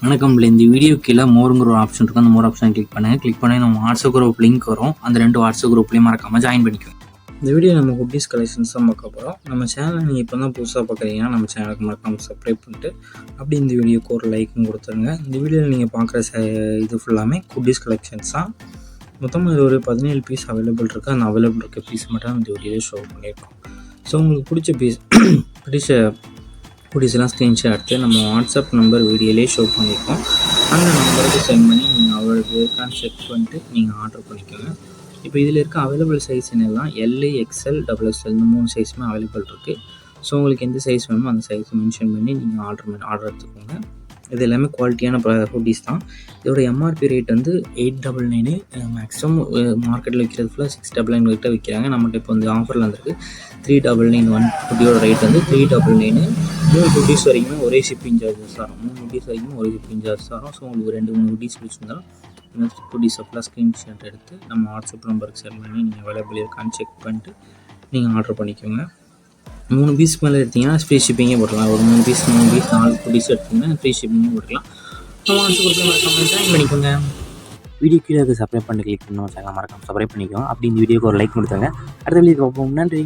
வணக்கம். இந்த வீடியோ கீழே மோருங்கிற ஒரு ஆப்ஷன் இருக்கும். அந்த மோர் ஆப்ஷனை கிளிக் பண்ணி நம்ம வாட்ஸ்அப் குரூப் லிங்க் வரும். அந்த 2 வாட்ஸ்அப் குரூப்லேயும் மறக்காமல் ஜாயின் பண்ணிக்கோங்க. இந்த வீடியோ நம்ம குட்டீஸ் கலெக்ஷன்ஸ் தான் பார்க்க போகிறோம். நம்ம சேனலை நீங்கள் இப்போ தான் புதுசாக பார்க்குறீங்கன்னா நம்ம சேனலுக்கு மறக்காமல் சப்ஸ்கிரைப் பண்ணிட்டு அப்படி இந்த வீடியோக்கு ஒரு லைக்கும் கொடுத்துருங்க. இந்த வீடியோவில் நீங்கள் பார்க்குற இது ஃபுல்லாமே குட்டீஸ் கலெக்ஷன்ஸ் தான். மொத்தமாக இது ஒரு 17 பீஸ் அவைலபிள் இருக்குது. அந்த அவைலபிள் இருக்க பீஸ் மட்டும் இந்த வீடியோவில் ஷோ பண்ணியிருக்கோம். ஸோ உங்களுக்கு பிடிச்ச குட்டீஸ்லாம் ஸ்க்ரீன்ஷாட் எடுத்து நம்ம வாட்ஸ்அப் நம்பர் வீடியோலேயே ஷோ பண்ணியிருக்கோம். அந்த நம்பருக்கு சென்ட் பண்ணி நீங்கள் அவளுக்கு இருக்கான்னு செக் பண்ணிட்டு நீங்கள் ஆர்டர் பண்ணிக்கோங்க. இப்போ இதில் இருக்க அவைலபிள் சைஸ் என்னெல்லாம் எல், எக்ஸ்எல், XXL இந்த 3 சைஸுமே அவைலபிள் இருக்குது. ஸோ உங்களுக்கு எந்த சைஸ் வேணுமோ அந்த சைஸை மென்ஷன் பண்ணி நீங்கள் ஆர்டர் எடுத்துக்கோங்க. இது எல்லாமே குவாலிட்டியான ஹூடிஸ் தான். இதோட எம்ஆர்பி ரேட் வந்து 899. மேக்ஸிமம் மார்க்கெட்டில் விற்கிறது ஃபுல்லாக 699 கிட்ட விற்கிறாங்க. நம்மகிட்ட இப்போ வந்து ஆஃபரில் வந்துருக்கு 399. ஹூடியோட ரேட் வந்து 399. 3 ஹூடிஸ் வரைக்குமே ஒரே ஷிப்பிங் சார்ஜஸ் வரும். 3 ஹூடிஸ் வரைக்கும் ஒரே ஷிப்பிங் சார்ஜஸ் வரும். ஸோ உங்களுக்கு 2-3 ஹூடிஸ் பிடிச்சிருந்தாலும் இந்த ஹூடிஸை ஃபுல்லாக ஸ்க்ரீன்ஷாட் எடுத்து நம்ம வாட்ஸ்அப் நம்பருக்கு சென்ட் பண்ணி நீங்கள் அவைலபிள் இருக்கான்னு செக் பண்ணிட்டு நீங்கள் ஆர்டர் பண்ணிக்கோங்க. 3 பீஸ் மேலே எடுத்திங்கன்னா ஃப்ரீ ஷிப்பிங்கே போட்டுக்கலாம். ஒரு 3 பீஸ் 4 பீஸ் எடுத்திங்கன்னா ஃப்ரீ ஷிப்பிங்கே போட்டுக்கலாம். வாட்ஸ்அப் குரூப்பில் மறக்காமல் ஜாயின் பண்ணிக்கோங்க. வீடியோ கீழே சப்ஸ்கிரைப் பண்ணி கிளிக் பண்ணி சேனல் மறக்காமல் சப்ஸ்கிரைப் பண்ணிக்கோங்க. அப்படி இந்த வீடியோக்கு ஒரு லைக் கொடுத்தாங்க. அடுத்த வீடியோ பார்ப்போம். நன்றி.